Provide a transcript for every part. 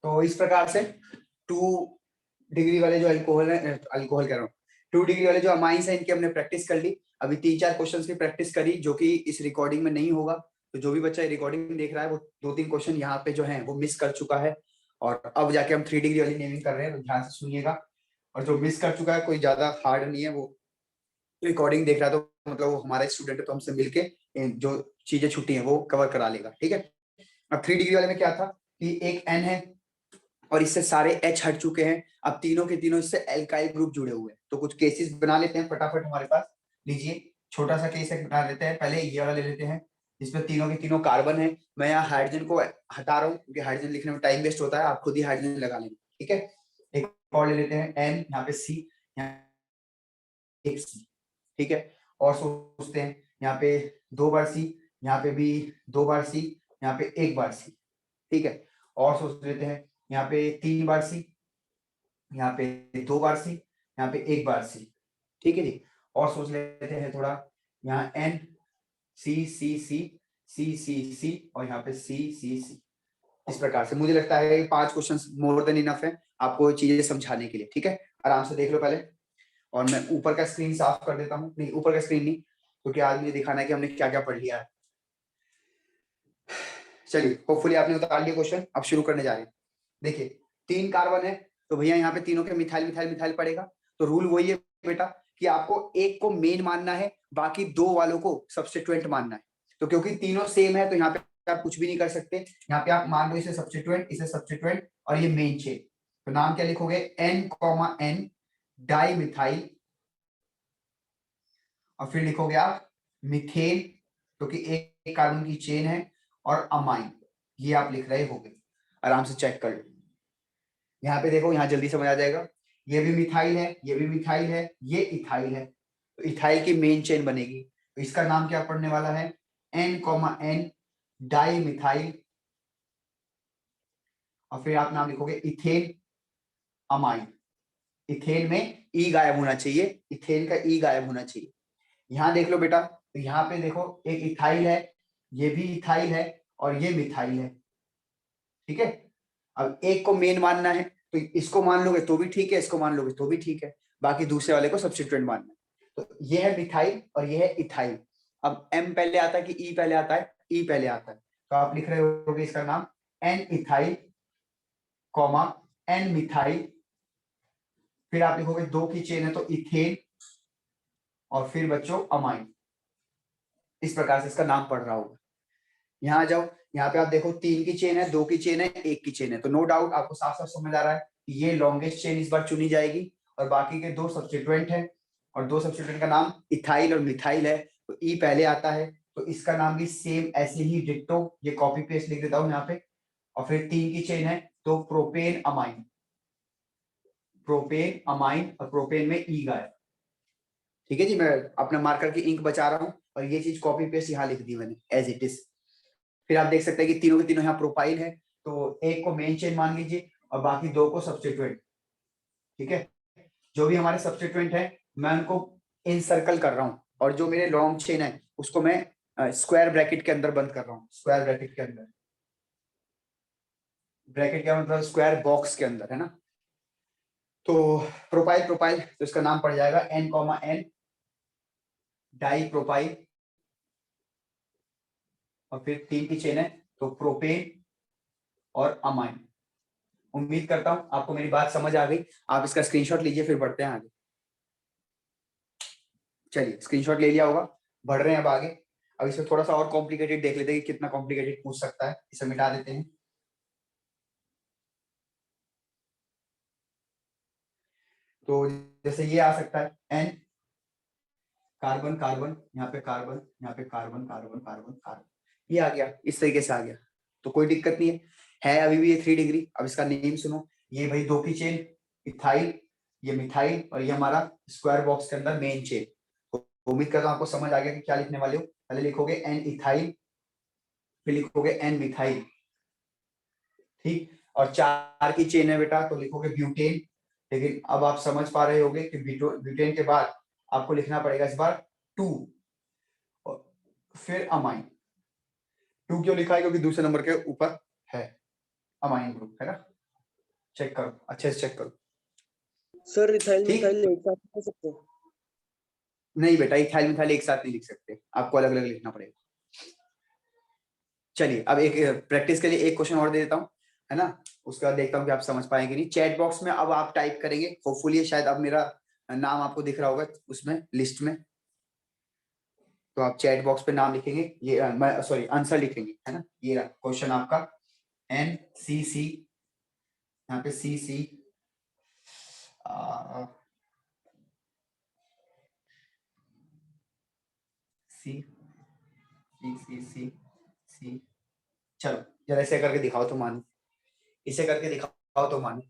तो इस प्रकार से 2 डिग्री वाले जो अल्कोहल है, अल्कोहल कह रहा हूँ, 2 डिग्री वाले जो अमाइंस है इनकी हमने प्रैक्टिस कर ली। अभी 3-4 क्वेश्चंस की प्रैक्टिस करी जो कि इस रिकॉर्डिंग में नहीं होगा। तो जो भी बच्चा रिकॉर्डिंग देख रहा है वो 2-3 क्वेश्चन यहाँ पे जो है वो मिस कर चुका है, और अब जाके हम 3 डिग्री वाली नेमिंग कर रहे हैं, तो ध्यान से सुनिएगा। और जो मिस कर चुका है कोई ज्यादा हार्ड नहीं है, वो रिकॉर्डिंग देख रहा है तो मतलब वो हमारा स्टूडेंट है, तो हमसे मिलके जो चीजें छुट्टी है वो कवर करा लेगा। ठीक है। अब 3 डिग्री वाले में क्या था कि एक एन है और इससे सारे एच हट चुके हैं। अब तीनों के तीनों इससे एल्काइल ग्रुप जुड़े हुए हैं। तो कुछ केसेस बना लेते हैं फटाफट हमारे पास। लीजिए छोटा सा केस बना लेते हैं। पहले ये वाला ले लेते हैं जिसमें तीनों के तीनों कार्बन है। मैं यहाँ हाइड्रोजन को हटा रहा हूँ क्योंकि हाइड्रोजन लिखने में टाइम वेस्ट होता है, आप खुद ही हाइड्रोजन लगा लेंगे। ठीक है। एक और ले लेते हैं एन, यहाँ पे सी, एक सी। ठीक है। और सोचते हैं यहाँ पे 2 बार सी, यहाँ पे भी 2 बार सी, यहाँ पे 1 बार सी। ठीक है। और सोच लेते हैं यहाँ पे 3 बार सी, यहाँ पे 2 बार सी, यहाँ पे 1 बार सी। ठीक है जी। और सोच लेते हैं थोड़ा, यहाँ एन, सी सी सी, सी सी सी, और यहाँ पे सी सी सी। इस प्रकार से मुझे लगता है 5 क्वेश्चन मोर देन इनफ है आपको चीजें समझाने के लिए। ठीक है। आराम से देख लो पहले, और मैं ऊपर का स्क्रीन साफ कर देता हूँ। नहीं, ऊपर का स्क्रीन नहीं, क्योंकि आज मुझे दिखाना है कि हमने क्या क्या पढ़ लिया है। चलिए, होपफुली आपने उतार लिया क्वेश्चन। अब शुरू करने जा रहे हैं। देखिए 3 कार्बन है तो भैया यहाँ पे तीनों के मिथाइल मिथाइल मिथाइल पड़ेगा। तो रूल वही है बेटा कि आपको एक को मेन मानना है, बाकी 2 वालों को सब्स्टिट्यूएंट मानना है। तो क्योंकि तीनों सेम है तो यहाँ पे आप कुछ भी नहीं कर सकते। यहाँ पे आप मान लो इसे सब्स्टिट्यूएंट, इसे सब्स्टिट्यूएंट, और ये मेन चेन। तो नाम क्या लिखोगे, N, डाई मिथाइल, और फिर लिखोगे आप मिथेन, क्योंकि एक कार्बन की चेन है, और अमाइन, ये आप लिख रहे होगे। आराम से चेक कर लो। यहाँ पे देखो, यहाँ जल्दी समझ आ जाएगा। ये भी मिथाइल है, ये भी मिथाइल है, ये इथाइल है। तो इथाइल की मेन चेन बनेगी। तो इसका नाम क्या पड़ने वाला है, N, डाई मिथाइल, और फिर आप नाम लिखोगे इथेन अमाइन। इथेन में ई गायब होना चाहिए, इथेन का ई गायब होना चाहिए। यहाँ देख लो बेटा, तो यहाँ पे देखो एक इथाइल है, ये भी इथाइल है, और ये मिथाइल है। ठीक है। अब एक को मेन मानना है तो इसको मान लोगे तो भी ठीक है, इसको मान लोगे तो भी ठीक है, बाकी दूसरे वाले को सब्स्टिट्यूएंट मानना है। तो ये है मिथाइल और ये है इथाइल। अब एम पहले आता है कि ई पहले आता है, ई पहले आता है। तो आप लिख रहे होगे इसका नाम N ethyl, comma N methyl, फिर आप लिखोगे 2 की चेन है तो इथेन, और फिर बच्चों अमाइन। इस प्रकार से इसका नाम पढ़ रहा होगा। यहाँ आ जाओ, यहाँ पे आप देखो 3 की चेन है, 2 की चेन है, 1 की चेन है। तो नो डाउट आपको साफ साफ समझ आ रहा है ये लॉन्गेस्ट चेन इस बार चुनी जाएगी, और बाकी के 2 सब्स्टिट्यूएंट है, और 2 सब्स्टिट्यूएंट का नाम इथाइल और मिथाइल है। तो ई पहले आता है तो इसका नाम भी सेम ऐसे ही डिट्टो, ये कॉपी पेस्ट लिख देता हूँ यहाँ पे। और फिर 3 की चेन है तो प्रोपेन अमाइन, प्रोपेन अमाइन, और प्रोपेन में ई गायब। ठीक है जी। मैं अपना मार्कर की इंक बचा रहा हूँ, और ये चीज कॉपी पेस्ट यहाँ लिख दी मैंने एज इट इज। फिर आप देख सकते हैं कि तीनों के तीनों यहाँ प्रोपाइल है, तो एक को मेन चेन मान लीजिए और बाकी 2 को सब्स्टिट्यूएंट। ठीक है। जो भी हमारे सब्स्टिट्यूएंट है मैं उनको इन सर्कल कर रहा हूँ, और जो मेरे लॉन्ग चेन है उसको मैं स्क्वायर ब्रैकेट के अंदर बंद कर रहा हूँ। स्क्वायर ब्रैकेट के अंदर, ब्रैकेट क्या मतलब स्क्वायर बॉक्स के अंदर, है ना। तो प्रोपाइल प्रोपाइल, तो इसका नाम पड़ जाएगा N, डाई प्रोपाइल, और फिर 3 की चेन है तो प्रोपेन और अमाइन। उम्मीद करता हूं आपको मेरी बात समझ आ गई। आप इसका स्क्रीनशॉट लीजिए, फिर बढ़ते हैं आगे। चलिए, स्क्रीनशॉट ले लिया होगा, बढ़ रहे हैं अब आगे। अब इसमें थोड़ा सा और कॉम्प्लिकेटेड देख लेते हैं कि कितना कॉम्प्लिकेटेड पूछ सकता है। इसे मिटा देते हैं। तो जैसे ये आ सकता है एन, कार्बन कार्बन, यहाँ पे कार्बन, यहाँ पे कार्बन कार्बन कार्बन कार्बन, ये आ गया, इस तरीके से आ गया। तो कोई दिक्कत नहीं है अभी भी ये 3 डिग्री। अब इसका नेम सुनो, ये भाई 2 की चेन इथाइल, ये मिथाइल, और ये हमारा स्क्वायर बॉक्स के अंदर मेन चेन। तो उम्मीद करता हूँ आपको समझ आ गया कि क्या लिखने वाले हो। पहले लिखोगे एन इथाइल, फिर लिखोगे एन मिथाइल। ठीक। और 4 की चेन है बेटा तो लिखोगे ब्यूटेन। लेकिन अब आप समझ पा रहे होगे कि ब्यूटेन के बाद आपको लिखना पड़ेगा इस बार 2, और फिर अमाइन। 2 क्यों लिखा है, क्योंकि दूसरे नंबर के ऊपर है अमाइन ग्रुप, है ना। चेक करो, अच्छे से चेक करो। सर इथाइल ठीक। मिथाइल एक साथ लिख सकते हैं? नहीं बेटा, इथाइल मिथाइल एक साथ नहीं लिख सकते, आपको अलग अलग लिखना पड़ेगा। चलिए अब एक प्रैक्टिस के लिए एक क्वेश्चन और दे देता हूँ, है ना, उसके बाद देखता हूँ कि आप समझ पाएंगे नहीं। चैट बॉक्स में अब आप टाइप करेंगे, होपफुली शायद अब मेरा नाम आपको दिख रहा होगा उसमें लिस्ट में, तो आप चैट बॉक्स पे नाम लिखेंगे, ये मैं सॉरी आंसर लिखेंगे, है ना। ये रहा क्वेश्चन आपका, NCC, यहाँ पे CC सी सी सी सी सी। चलो जरा ऐसे करके दिखाओ तो मानो, इसे करके दिखाओ तो मानो।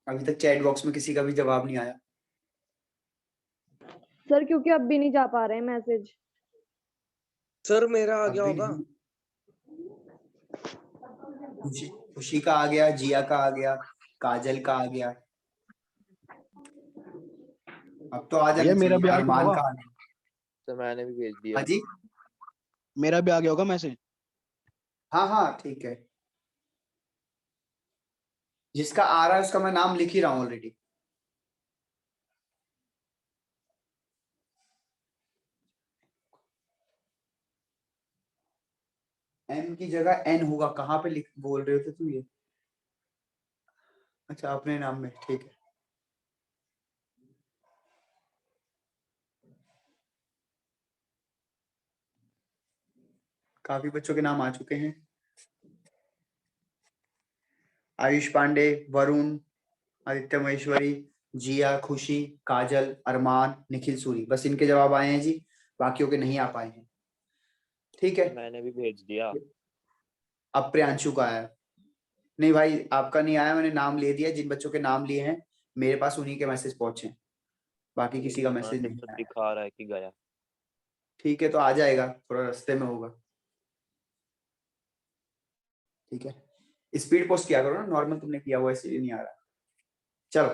अभी तक चैट बॉक्स में किसी का भी जवाब नहीं आया। सर क्योंकि अब भी नहीं जा पा रहे हैं मैसेज। सर मेरा आ अब गया भी होगा। नहीं। खुशी का आ गया, जिया का आ गया, काजल का आ गया, अब तो आ जाना भैया मेरा चाहिए। भी आ गया अरमान होगा। का आ गया। तो मैंने भी भेज दिया। हाँ जी, मेरा भी आ गया होगा मैसेज। हाँ हाँ ठीक है, जिसका आ रहा है उसका मैं नाम लिख ही रहा हूँ ऑलरेडी। M की जगह N होगा, कहाँ पे लिख बोल रहे थे तुम ये? अच्छा अपने नाम में, ठीक है। काफी बच्चों के नाम आ चुके हैं, आयुष पांडे, वरुण, आदित्य महेश्वरी, जिया, खुशी, काजल, अरमान, निखिल सूरी, बस इनके जवाब आए हैं जी, बाकियों के नहीं आ पाए हैं। ठीक है, मैंने भी भेज दिया। अब प्रियांशु का आया। नहीं भाई आपका नहीं आया, मैंने नाम ले दिया, जिन बच्चों के नाम लिए हैं मेरे पास उन्हीं के मैसेज पहुंचे, बाकी किसी का मैसेज नहीं तो आया। दिखा रहा है कि गया। ठीक है तो आ जाएगा, थोड़ा रास्ते में होगा। ठीक है, स्पीड पोस्ट किया करो ना, नॉर्मल तुमने किया हुआ इसलिए नहीं आ रहा। चलो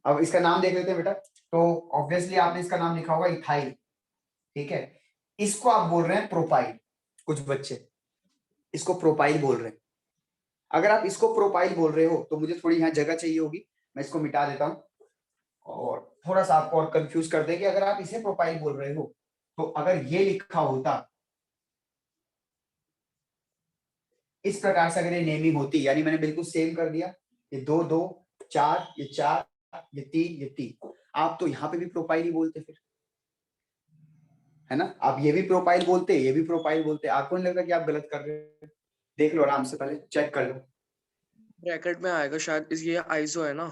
अब इसका नाम देख लेते हैं बेटा। तो ऑब्वियसली आपने इसका नाम लिखा होगा इथाइल, ठीक है। इसको आप बोल रहे हैं प्रोपाइल, कुछ बच्चे इसको प्रोपाइल बोल रहे हैं। अगर आप इसको प्रोपाइल बोल रहे हो तो मुझे थोड़ी यहाँ जगह चाहिए होगी, मैं इसको मिटा देता हूँ और थोड़ा सा आपको और कंफ्यूज कर दें कि अगर आप इसे प्रोपाइल बोल रहे हो तो अगर ये लिखा होता इस प्रकार से, अगर ये नेमिंग होती, यानी मैंने बिल्कुल सेम कर दिया, ये 2 2 4, ये 4, ये 3, ये 3, आप तो यहाँ पे भी प्रोपाइल ही बोलते फिर, है ना। आप ये भी प्रोपाइल बोलते, ये भी प्रोपाइल बोलते, आपको नहीं लगता कि आप गलत कर रहे हो? देख लो आराम से, पहले चेक कर लो। ब्रैकेट में आएगा शायद, ये आइसो है ना,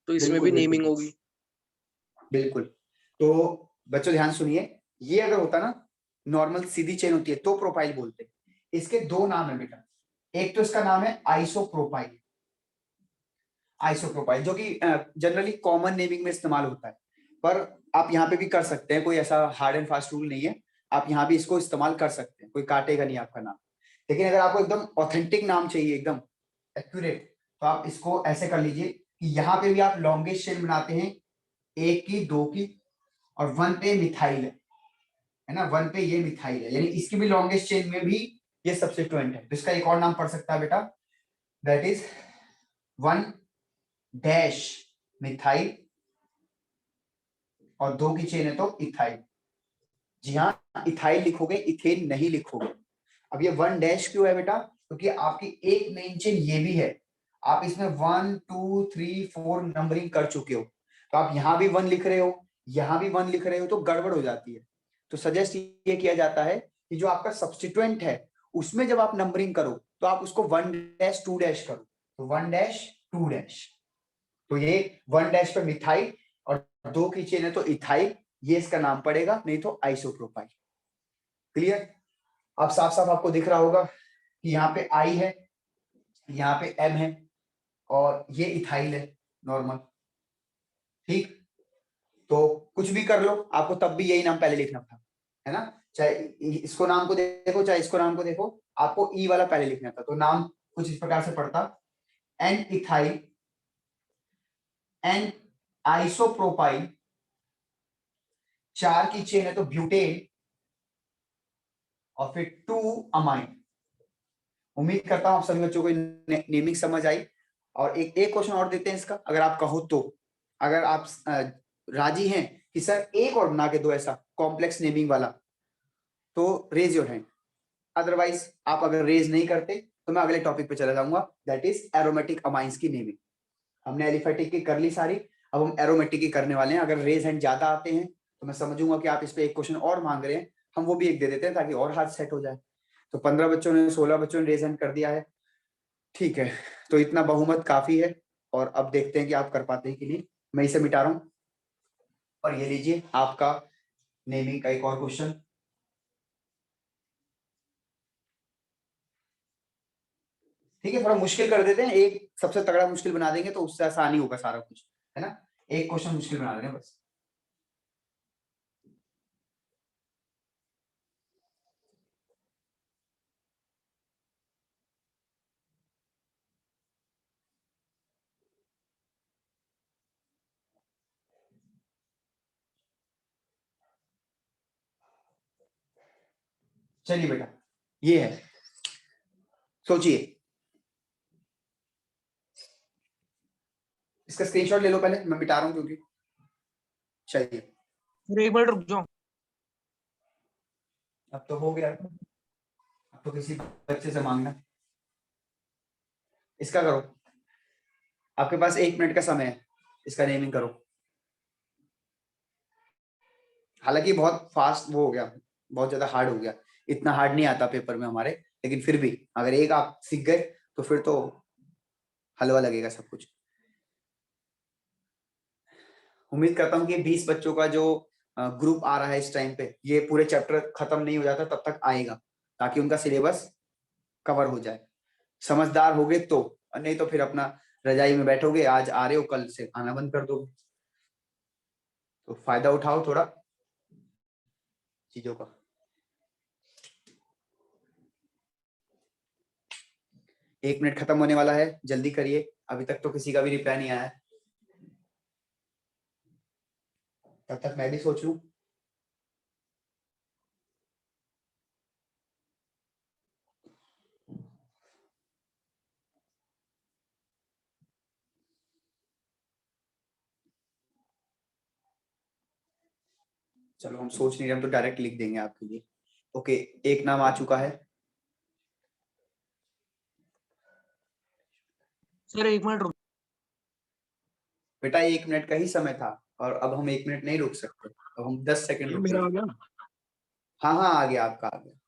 तो इसमें बिल्कुल, भी नेमिंग बिल्कुल, होगी। बिल्कुल। तो बच्चों ध्यान सुनिए, ये अगर होता ना नॉर्मल सीधी चेन होती है तो प्रोपाइल बोलते। इसके दो नाम है बेटा, एक तो इसका नाम है आइसोप्रोपाइल, आइसोप्रोपाइल जो कि जनरली कॉमन नेमिंग में इस्तेमाल होता है, पर आप यहाँ पे भी कर सकते हैं, कोई ऐसा हार्ड एंड फास्ट रूल नहीं है, आप यहाँ भी इसको इस्तेमाल कर सकते हैं, कोई काटेगा नहीं आपका नाम। लेकिन अगर आपको एकदम ऑथेंटिक नाम चाहिए, एकदम एक्यूरेट, तो आप इसको ऐसे कर लीजिए कि यहाँ पे भी आप लॉन्गेस्ट चेन बनाते हैं, 1 की 2 की, और 1 पे मिथाइल है ना, 1 पे ये मिथाइल है, यानी इसकी भी लॉन्गेस्ट चेन में भी ये सब्स्टिट्यूएंट है, तो इसका एक और नाम पढ़ सकता है बेटा, दैट इज 1 डैश मिथाइल, और 2 की चेन है तो इथाइल। जी हाँ, इथाइल लिखोगे, इथेन नहीं लिखोगे। अब ये 1 डैश क्यों है बेटा? क्योंकि आपकी एक मेन चेन ये भी है, आप इसमें 1 2 3 4 नंबरिंग कर चुके हो, तो आप यहाँ भी 1 लिख रहे हो, यहाँ भी 1 लिख रहे हो, तो गड़बड़ हो जाती है। तो सजेस्ट ये किया जाता है कि जो आपका सब्स्टिट्यूएंट है उसमें जब आप नंबरिंग करो तो आप उसको 1 डैश 2 डैश करो, तो 1 डैश 2 डैश। तो ये 1 डैश पे मिथाइल और 2 की चेन है तो इथाइल, ये इसका नाम पड़ेगा, नहीं तो आइसोप्रोपाइल। क्लियर? अब साफ साफ आपको दिख रहा होगा कि यहाँ पे I है, यहाँ पे M है और ये इथाइल है नॉर्मल। ठीक, तो कुछ भी कर लो, आपको तब भी यही नाम पहले लिखना था, है ना? चाहे इसको नाम को देखो, चाहे इसको नाम को देखो, आपको ई वाला पहले लिखना था। तो नाम कुछ इस प्रकार से पड़ता, एन इथाइल, एन आइसोप्रोपाइल, 4 की चेन है तो ब्यूटेन, और फिर 2 अमाइन। उम्मीद करता हूं आप सभी बच्चों को नेमिंग समझ आई। और एक क्वेश्चन और देते हैं इसका, अगर आप कहो तो, अगर आप राजी हैं कि सर एक और बना के दो ऐसा कॉम्प्लेक्स नेमिंग वाला, तो रेज योर हैंड। अदरवाइज आप अगर रेज नहीं करते तो मैं अगले टॉपिक पे चला जाऊंगा, दैट इज एरोमेटिक अमाइंस की नेमिंग। हमने एलिफेटिक की कर ली सारी, अब हम एरोमेटिक की करने वाले हैं। अगर रेज हैंड ज्यादा आते हैं तो मैं समझूंगा कि आप इस पे एक क्वेश्चन और मांग रहे हैं, हम वो भी एक दे देते हैं ताकि और हाथ सेट हो जाए। तो 15 बच्चों ने, 16 बच्चों ने रेज हैंड कर दिया है। ठीक है, तो इतना बहुमत काफी है, और अब देखते हैं कि आप कर पाते हैं कि नहीं। मैं इसे मिटा रहा हूं, और ये लीजिए आपका नेमिंग का एक और क्वेश्चन। ठीक है, थोड़ा मुश्किल कर देते हैं, एक सबसे तगड़ा मुश्किल बना देंगे तो उससे आसानी होगा सारा कुछ, है ना? एक क्वेश्चन मुश्किल बना देंगे बस। चलिए बेटा, ये है, सोचिए। इसका स्क्रीनशॉट ले लो पहले, मैं मिटा रहा हूं क्योंकि। चलिए, फिर एक मिनट रुक जाओ। अब तो हो गया, अब तो किसी बच्चे से मांगना। इसका करो, आपके पास 1 मिनट का समय है, इसका नेमिंग करो। हालांकि बहुत फास्ट वो हो गया, बहुत ज्यादा हार्ड हो गया, इतना हार्ड नहीं आता पेपर में हमारे, लेकिन फिर भी अगर एक आप सीख गए तो फिर तो हलवा लगेगा सब कुछ। उम्मीद करता हूँ कि 20 बच्चों का जो ग्रुप आ रहा है इस टाइम पे, ये पूरे चैप्टर खत्म नहीं हो जाता तब तक आएगा, ताकि उनका सिलेबस कवर हो जाए। समझदार होगे तो, और नहीं तो फिर अपना रजाई में बैठोगे, आज आ रहे हो कल से आना बंद कर दोगे। तो फायदा उठाओ थोड़ा चीजों का। 1 मिनट खत्म होने वाला है, जल्दी करिए, अभी तक तो किसी का भी रिप्लाई नहीं आया है। तब तक मैं भी सोच लूं। चलो, हम सोच नहीं रहे, हम तो डायरेक्ट लिख देंगे आपके लिए। ओके, एक नाम आ चुका है। सर एक मिनट रुक। बेटा 1 मिनट का ही समय था, और अब हम 1 मिनट नहीं रुक सकते, अब हम 10 सेकंड ये मेरा आ रुकेंगे। गया। हाँ हाँ, आ गया, आपका आ गया।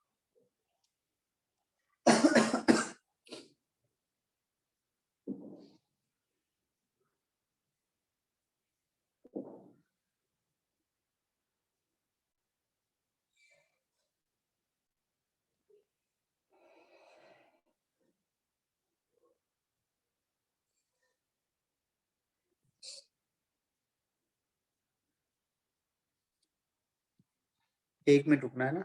1 मिनट रुकना है ना?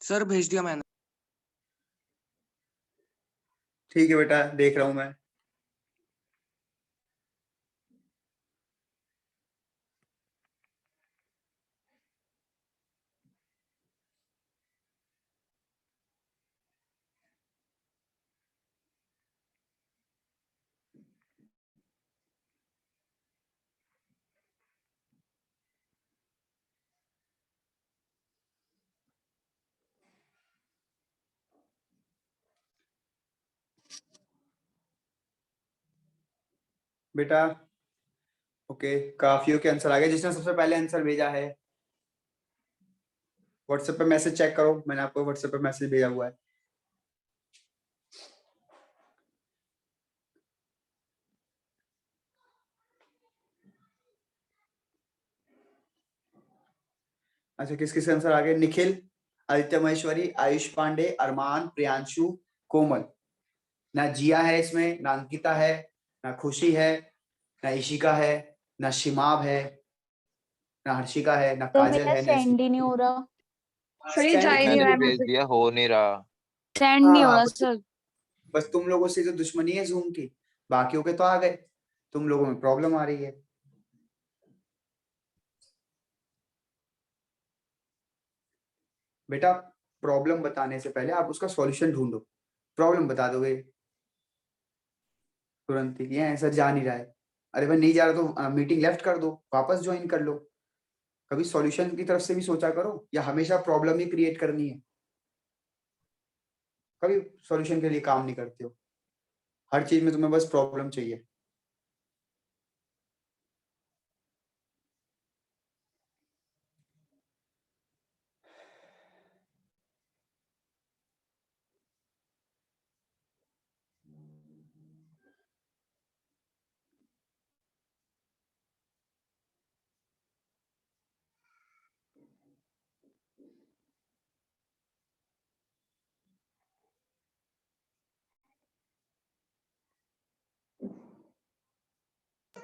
सर भेज दिया मैंने। ठीक है बेटा, देख रहा हूं मैं। बेटा ओके, काफियों के आंसर आ गए। जिसने सबसे पहले आंसर भेजा है व्हाट्सएप पे मैसेज चेक करो, मैंने आपको व्हाट्सएप पे मैसेज भेजा हुआ है। अच्छा, किस किस आंसर आ गए? निखिल, आदित्य महेश्वरी, आयुष पांडे, अरमान, प्रियांशु, कोमल। ना जिया है इसमें, ना अंकिता है, ना खुशी है, ना इशिका है, ना शिमाब है, ना हर्षिका है, ना तो काजल मेरा है, ना सेंड ही नहीं हो रहा। सर ये Scan जा ही नहीं मैंने रहा भी है भेज मैसेज। दिया, हो नहीं रहा। सेंड नहीं हो हाँ, रहा सर। बस तुम लोगों से जो दुश्मनी है जूम की, बाकियों के तो आ गए, तुम लोगों में प्रॉब्लम आ रही है। बेटा प्रॉब्लम बताने से पहले आप उसका सॉल्यूशन ढूंढो। प्रॉब्लम बता दोगे तुरंत ही, ये सर जा नहीं रहा है, अरे भाई नहीं जा रहा तो मीटिंग लेफ्ट कर दो, वापस ज्वाइन कर लो। कभी सॉल्यूशन की तरफ से भी सोचा करो, या हमेशा प्रॉब्लम ही क्रिएट करनी है? कभी सॉल्यूशन के लिए काम नहीं करते हो, हर चीज में तुम्हें बस प्रॉब्लम चाहिए।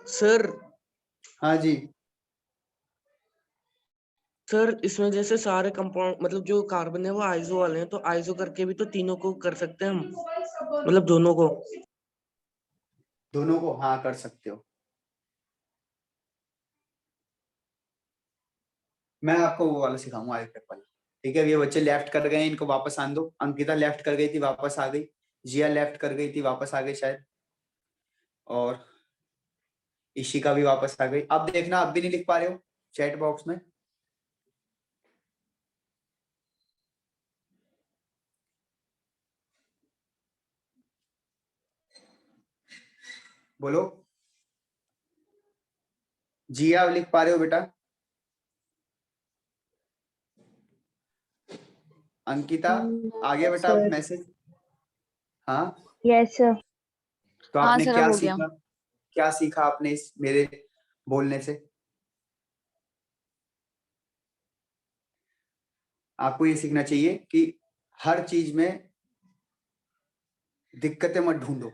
सर हाँ जी, सर इसमें जैसे सारे कंपाउंड मतलब जो कार्बन है वो आइसो वाले हैं, तो आइसो करके भी तो तीनों को कर सकते हैं हम, मतलब दोनों को। दोनों को हाँ कर सकते हो। मैं आपको वो वाला सिखाऊंगा आईपेड वाला। ठीक है, ये बच्चे लेफ्ट कर गए, इनको वापस आन दो। अंकिता लेफ्ट कर गई थी, वापस आ गई। जिया लेफ्ट कर गई थी, वापस आ गई शायद। और इशिका भी वापस आ गई। अब देखना, अब भी नहीं लिख पा रहे हो चैट बॉक्स में। बोलो, जिया लिख पा रहे हो बेटा? अंकिता आ गया बेटा सर। मैसेज? हाँ, यस सर। तो हाँ आपने सर, क्या अब हो गया। सीखा? क्या सीखा आपने इस मेरे बोलने से? आपको ये सीखना चाहिए कि हर चीज में दिक्कतें मत ढूंढो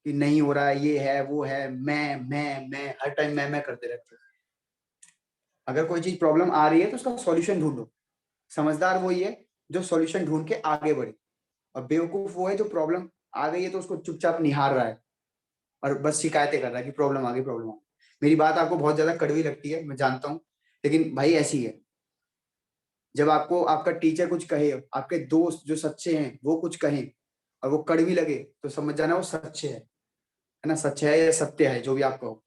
कि नहीं हो रहा है, ये है वो है, मैं हर टाइम मैं करते रहते हो। अगर कोई चीज प्रॉब्लम आ रही है तो उसका सॉल्यूशन ढूंढो। समझदार वही है जो सॉल्यूशन ढूंढ के आगे बढ़े, और बेवकूफ वो है जो प्रॉब्लम आ गई है तो उसको चुपचाप निहार रहा है और बस शिकायतें कर रहा है कि प्रॉब्लम आ गई, प्रॉब्लम आ गई। मेरी बात आपको बहुत ज्यादा कड़वी लगती है, मैं जानता हूँ, लेकिन भाई ऐसी है। जब आपको आपका टीचर कुछ कहे, आपके दोस्त जो सच्चे हैं वो कुछ कहें और वो कड़वी लगे, तो समझ जाना वो सच्चे है ना? सच है या सत्य है, जो भी आप कहो।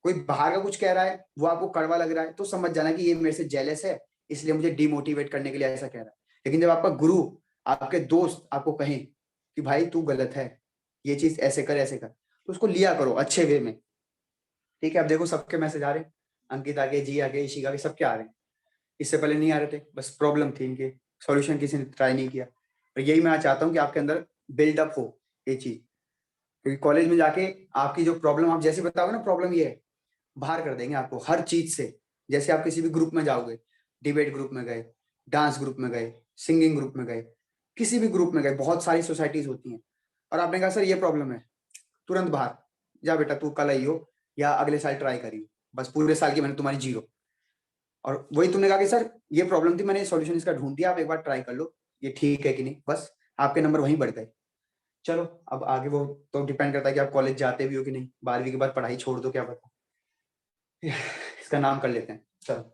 कोई बाहर का कुछ कह रहा है, वो आपको कड़वा लग रहा है, तो समझ जाना कि ये मेरे से जेलस है, इसलिए मुझे डिमोटिवेट करने के लिए ऐसा कह रहा है। लेकिन जब आपका गुरु, आपके दोस्त आपको कहें कि भाई तू गलत है, ये चीज ऐसे कर ऐसे कर, तो उसको लिया करो अच्छे वे में। ठीक है, अब देखो सबके मैसेज आ रहे हैं, अंकिता के, जिया के, इशिका के, सबके आ रहे हैं। इससे पहले नहीं आ रहे थे, बस प्रॉब्लम थी इनके, सॉल्यूशन किसी ने ट्राई नहीं किया। और यही मैं चाहता हूँ कि आपके अंदर बिल्डअप हो ये चीज, क्योंकि कॉलेज में जाके आपकी जो प्रॉब्लम आप जैसे बताओगे ना, प्रॉब्लम ये है, बाहर कर देंगे आपको हर चीज से। जैसे आप किसी भी ग्रुप में जाओगे, डिबेट ग्रुप में गए, डांस ग्रुप में गए, सिंगिंग ग्रुप में गए, किसी भी ग्रुप में गए, बहुत सारी सोसाइटीज होती हैं, और आपने कहा सर ये प्रॉब्लम है, तुरंत बाहर जा बेटा, तू कल आई हो या अगले साल ट्राई करियो, बस पूरे साल की मैंने तुम्हारी जीरो। और वही तुमने कहा कि सर ये प्रॉब्लम थी, मैंने सॉल्यूशन इसका ढूंढ दिया, आप एक बार ट्राई कर लो, ये ठीक है कि नहीं, बस आपके नंबर वहीं बढ़ गए। चलो अब आगे वो तो डिपेंड करता है कि आप कॉलेज जाते भी हो कि नहीं, 12वीं के बाद पढ़ाई छोड़ दो, क्या पता। इसका नाम कर लेते हैं, चलो।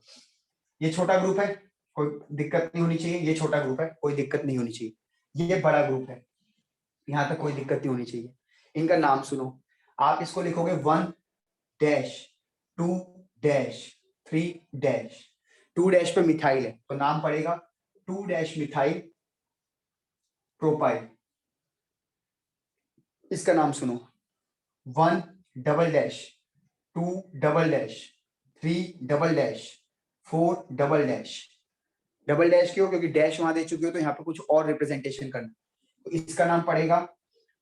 ये छोटा ग्रुप है, कोई दिक्कत नहीं होनी चाहिए, ये छोटा ग्रुप है, कोई दिक्कत नहीं होनी चाहिए। ये बड़ा ग्रुप है, यहाँ तक कोई दिक्कत नहीं होनी चाहिए। इनका नाम सुनो, आप इसको लिखोगे 1 डैश 2 डैश 3 डैश। 2 डैश पे मिथाइल है तो नाम पड़ेगा 2 डैश मिथाइल प्रोपाइल। इसका नाम सुनो, 1 double dash, 2 double dash, 3 double dash, 4 double dash. Double dash क्यों? क्योंकि डैश वहां दे चुके हो तो यहाँ पे कुछ और रिप्रेजेंटेशन करना, तो इसका नाम पड़ेगा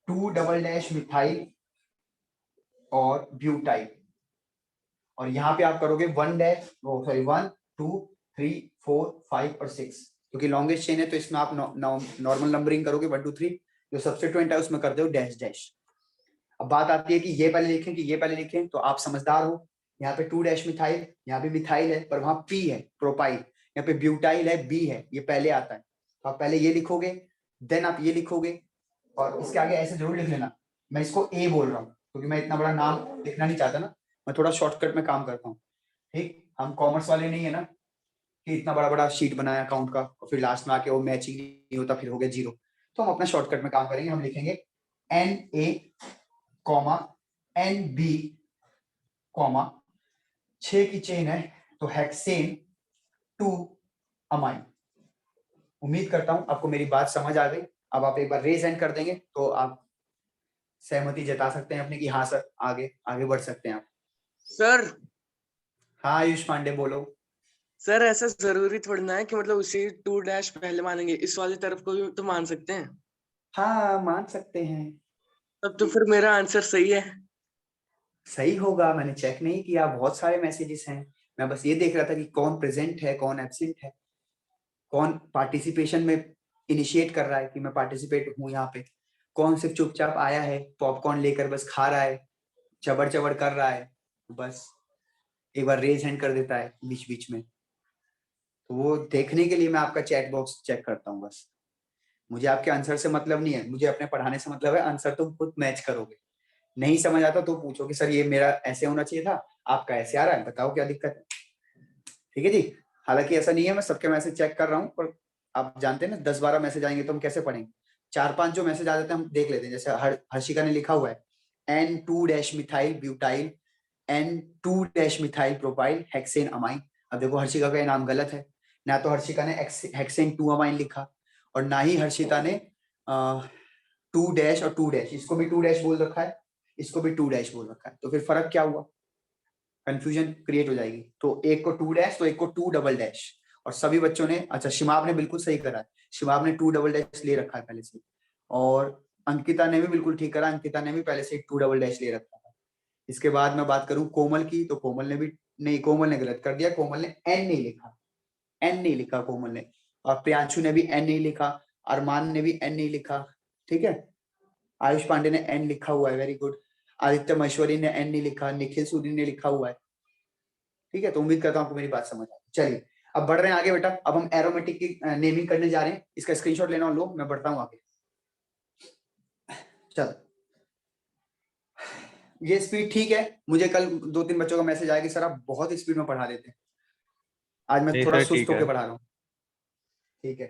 2 डबल डैश मिथाइल और ब्यूटाइल। और यहाँ पे आप करोगे 1 डैश, वो सॉरी 1 2 3 4 5 और 6, क्योंकि लॉन्गेस्ट चेन है तो इसमें आप नॉर्मल नंबरिंग करोगे 1 2 3, जो सब्स्टिट्यूएंट है उसमें करते हो डैश डैश। अब बात आती है कि ये पहले लिखें कि ये पहले लिखें, तो आप समझदार हो। यहाँ पे 2 डैश मिथाइल, यहाँ पे मिथाइल है पर वहां P है प्रोपाइल, यहाँ पे ब्यूटाइल है B है, ये पहले आता है, तो आप पहले ये लिखोगे, देन आप ये लिखोगे, और इसके आगे ऐसे जरूर लिख लेना। मैं इसको A बोल रहा हूँ क्योंकि मैं इतना बड़ा नाम लिखना नहीं चाहता ना, मैं थोड़ा शॉर्टकट में काम करता हूँ। ठीक, हम कॉमर्स वाले नहीं है ना कि इतना बड़ा बड़ा शीट बनाया अकाउंट का और फिर लास्ट में आके वो मैचिंग नहीं होता, फिर हो गया 0। तो हम अपना शॉर्टकट में काम करेंगे, हम लिखेंगे Na, NB, 6 की चेन है तो हेक्सेन 2 अमाइन। उम्मीद करता हूं आपको मेरी बात समझ आ गई। अब आप एक बार रेज हैंड कर देंगे तो आप सहमति जता सकते हैं अपने कि हाँ सर, आगे आगे बढ़ सकते हैं आप। सर हाँ आयुष पांडे बोलो। सर ऐसा जरूरी थोड़ी ना है कि मतलब उसी 2 डैश पहले मानेंगे, इस वाली तरफ को भी तो मान सकते हैं। हाँ मान सकते हैं, तब तो फिर मेरा आंसर सही है। सही होगा। मैंने चेक नहीं किया, बहुत सारे मैसेजेस हैं, मैं बस ये देख रहा था कि कौन प्रेजेंट है कौन एब्सेंट है, कौन पार्टिसिपेशन में इनिशिएट कर रहा है कि मैं पार्टिसिपेट हूँ यहाँ पे, कौन सिर्फ चुपचाप आया है पॉपकॉर्न लेकर बस खा रहा है, चबड़ चबड़ कर रहा है, बस एक बार रेज हैंड कर देता है बीच बीच में। तो वो देखने के लिए मैं आपका चैट बॉक्स चेक करता हूँ बस। मुझे आपके आंसर से मतलब नहीं है, मुझे अपने पढ़ाने से मतलब है। आंसर तुम खुद मैच करोगे, नहीं समझ आता तो पूछोगे सर ये मेरा ऐसे होना चाहिए था, आपका ऐसे आ रहा है, बताओ क्या दिक्कत है। ठीक है जी। हालांकि ऐसा नहीं है मैं सबके मैसेज चेक कर रहा हूँ, पर आप जानते हैं ना 10-12 मैसेज आएंगे तो हम कैसे पढ़ेंगे। 4-5 जो मैसेज आ जाते हैं हम देख लेते हैं। जैसे हर्षिका ने लिखा हुआ है N2 dash methyl butyl, N2 dash methyl propyl, hexane amine. अब देखो हर्षिका का ये नाम गलत है, ना तो हर्षिका ने हेक्सेन 2 अमाइन लिखा और ना ही हर्षिता ने 2 डैश और 2 डैश, इसको भी 2 डैश बोल रखा है, इसको भी 2 डैश बोल रखा है। तो फिर फर्क क्या हुआ, कंफ्यूजन क्रिएट हो जाएगी। तो एक को 2 डैश तो एक को 2 डबल डैश। और सभी बच्चों ने, अच्छा शिमाब ने बिल्कुल सही करा है, शिमाब ने 2 डबल डैश ले रखा है पहले से, और अंकिता ने भी बिल्कुल ठीक करा, अंकिता ने भी पहले से 2 डबल डैश ले रखा है। इसके बाद मैं बात करूं कोमल की, तो कोमल ने भी नहीं, कोमल ने गलत कर दिया, कोमल ने एन नहीं लिखा, एन नहीं लिखा कोमल ने। और प्रियांशु ने भी एन नहीं लिखा, अरमान ने भी एन नहीं लिखा। ठीक है, आयुष पांडे ने एन लिखा हुआ है, वेरी गुड। आदित्य महेश्वरी ने एन नहीं लिखा, निखिल सूरी ने लिखा हुआ है। ठीक है, तो उम्मीद करता हूं आपको मेरी बात समझ आ गई। चलिए अब बढ़ रहे हैं आगे बेटा। अब हम एरोमेटिक की नेमिंग करने जा रहे हैं, इसका स्क्रीनशॉट लेना लो, मैं बढ़ता हूं आगे। चल ये स्पीड ठीक है। मुझे कल 2-3 बच्चों का मैसेज आया कि सर आप बहुत स्पीड में पढ़ा देते हैं, आज मैं नहीं थोड़ा सर, सुस्त ठीक है। होकर पढ़ा रहा हूँ। ठीक है,